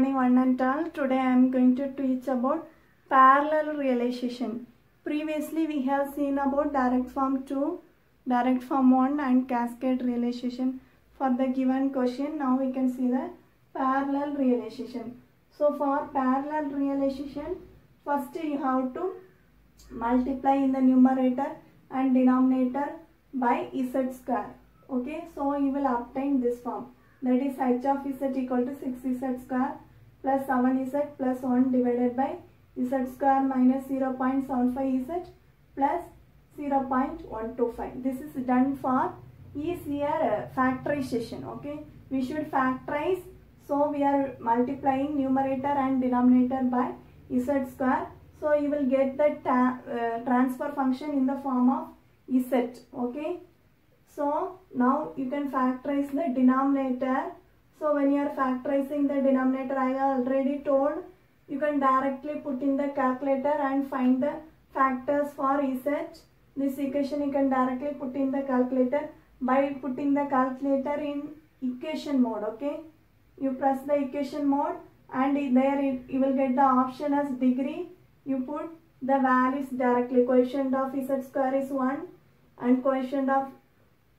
morning one and all. Today I am going to teach about parallel realization. Previously we have seen about direct form 2, direct form 1 and cascade realization for the given question. Now we can see the parallel realization. So for parallel realization, first you have to multiply in the numerator and denominator by z square. Okay, so you will obtain this form. That is h of z equal to 6z square plus 7z plus 1 divided by z square minus 0.75z plus 0.125. This is done for easier factorization. Okay, we should factorize. So we are multiplying numerator and denominator by z square. So you will get the transfer function in the form of z. Okay. So now you can factorize the denominator. So when you are factorizing the denominator, I already told you can directly put in the calculator and find the factors for z. This equation you can directly put in the calculator by putting the calculator in equation mode. Okay, you press the equation mode and there you will get the option as degree. You put the values directly. Coefficient of z square is 1 and coefficient of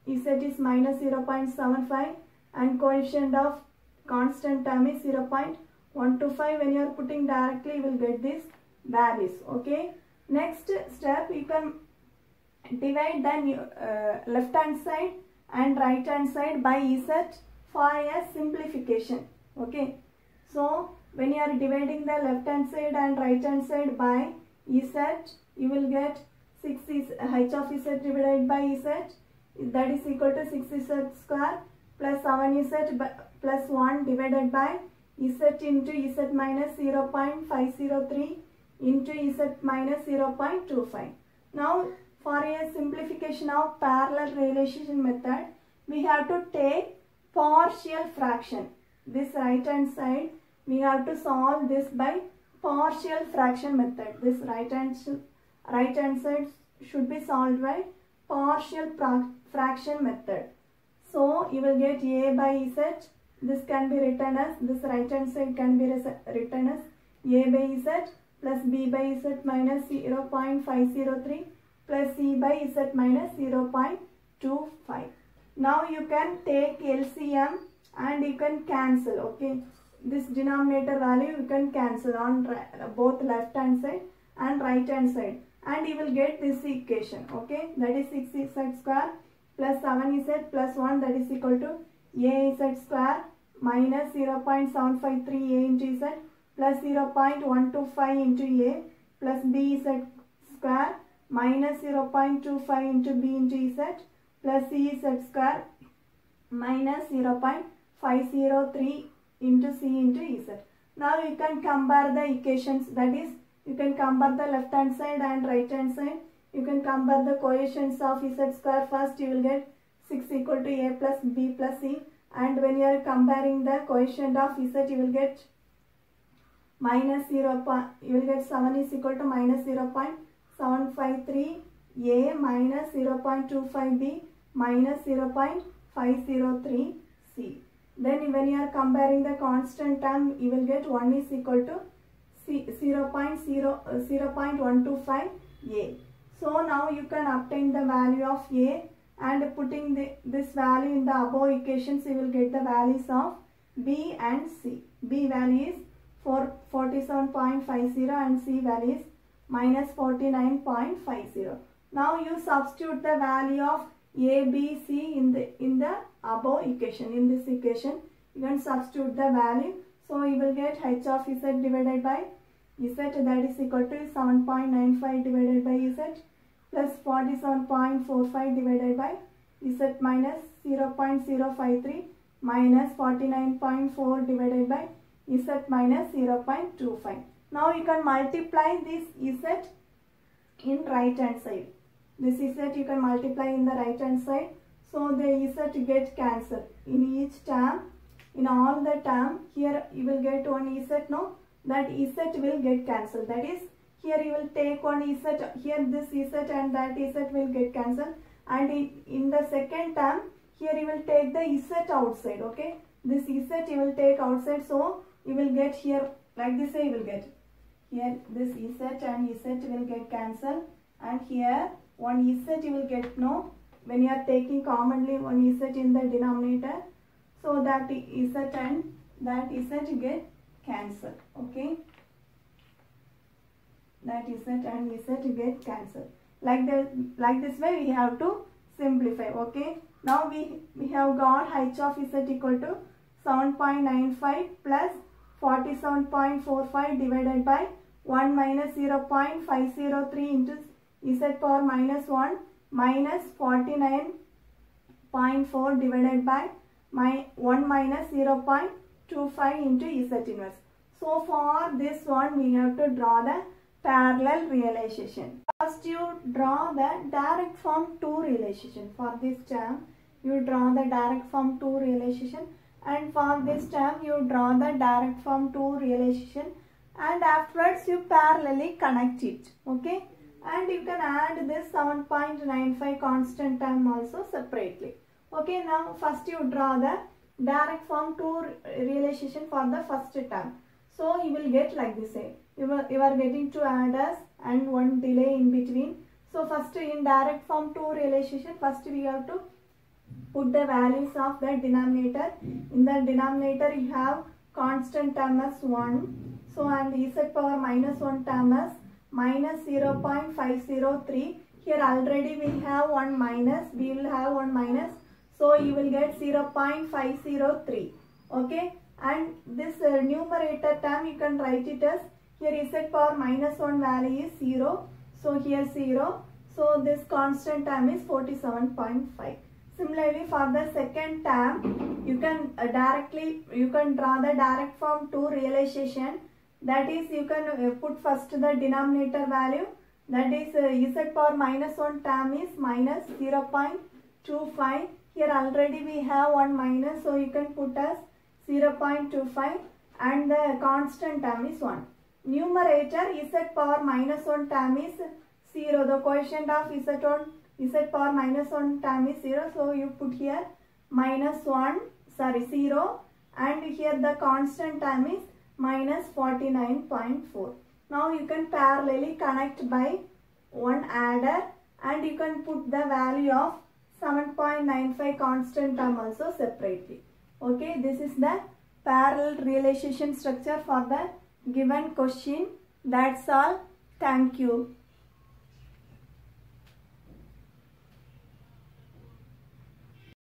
z is minus 0.75 and coefficient of constant term is 0.125. When you are putting directly, you will get these values. Okay. Next step, you can divide the left hand side and right hand side by z for a simplification. Okay. So when you are dividing the left hand side and right hand side by z, you will get 6 is h of z divided by z. That is equal to 6z square plus 7z plus 1 divided by z into z minus 0.503 into z minus 0.25. Now for a simplification of parallel realization method, we have to take partial fraction. This right hand side, we have to solve this by partial fraction method. This right hand side should be solved by partial fraction method. So you will get a by z. This can be written as, this right hand side can be written as a by z plus b by z minus 0.503 plus c by z minus 0.25. Now you can take LCM and you can cancel. Okay, this denominator value you can cancel on both left hand side and right hand side, and you will get this equation. Okay, that is 6z square plus 7z plus 1, that is equal to az square minus 0.753a into z plus 0.125 into a plus bz square minus 0.25 into b into z plus cz square minus 0.503 into c into z. Now you can compare the equations, that is you can compare the left hand side and right hand side. You can compare the coefficients of z square. First you will get 6 equal to a plus b plus c, and when you are comparing the coefficient of z, you will get minus 0. You will get 7 is equal to minus 0.753 a minus 0.25 b minus 0.503 c. Then when you are comparing the constant term, you will get 1 is equal to 0.125 a. So now you can obtain the value of a, and putting this value in the above equations, you will get the values of b and c. B value is 47.50 and c value is minus 49.50. Now you substitute the value of a, b, c in the above equation. In this equation, you can substitute the value. So you will get h of z divided by z, that is equal to 7.95 divided by z plus 47.45 divided by z minus 0.053 minus 49.4 divided by z minus 0.25. Now you can multiply this z in right hand side. This z you can multiply in the right hand side. So the z get cancelled in each term. In all the term, here you will get one z, no? That z will get cancelled. That is, here you will take one z, here this z and that z will get cancelled. And in the second term, here you will take the z outside. Okay, this z you will take outside. So you will get here like this way. You will get here this Z and Z will get cancelled, and here one Z you will get no when you are taking commonly one Z in the denominator, so that Z and that Z get cancelled. Okay, that Z and Z get cancelled. Like this way we have to simplify. Okay, now we have got h of Z equal to 7.95 plus 47.45 divided by 1 minus 0.503 into Z power minus 1 minus 49.4 divided by 1 minus 0.25 into Z inverse. So for this one we have to draw the parallel realization. First you draw the direct form 2 realization. For this term you draw the direct form 2 realization, and for this term you draw the direct form 2 realization, and afterwards you parallelly connect it. Okay, and you can add this 7.95 constant term also separately. Okay, now first you draw the direct form 2 realization for the first term. So you will get like this way. You are getting two adders and one delay in between. So first in direct form 2 realization, first we have to put the values of the denominator. In the denominator you have constant term as 1. So and Z power minus 1 term as minus 0.503. Here already we have one minus. We will have one minus. So you will get 0.503. Okay. And this numerator term you can write it as, here Z power minus 1 value is 0. So here 0. So this constant term is 47.5. Similarly for the second term you can draw the direct form 2 realization. That is, you can put first the denominator value, that is Z power minus 1 term is minus 0.25. Here already we have one minus, so you can put as 0.25, and the constant term is 1. Numerator Z power minus 1 term is 0. The quotient of Z power minus 1 term is 0. So you put here minus 0, and here the constant term is minus 49.4. Now you can parallelly connect by one adder, and you can put the value of 7.95 constant term also separately. Okay, this is the parallel realization structure for the given question. That's all. Thank you.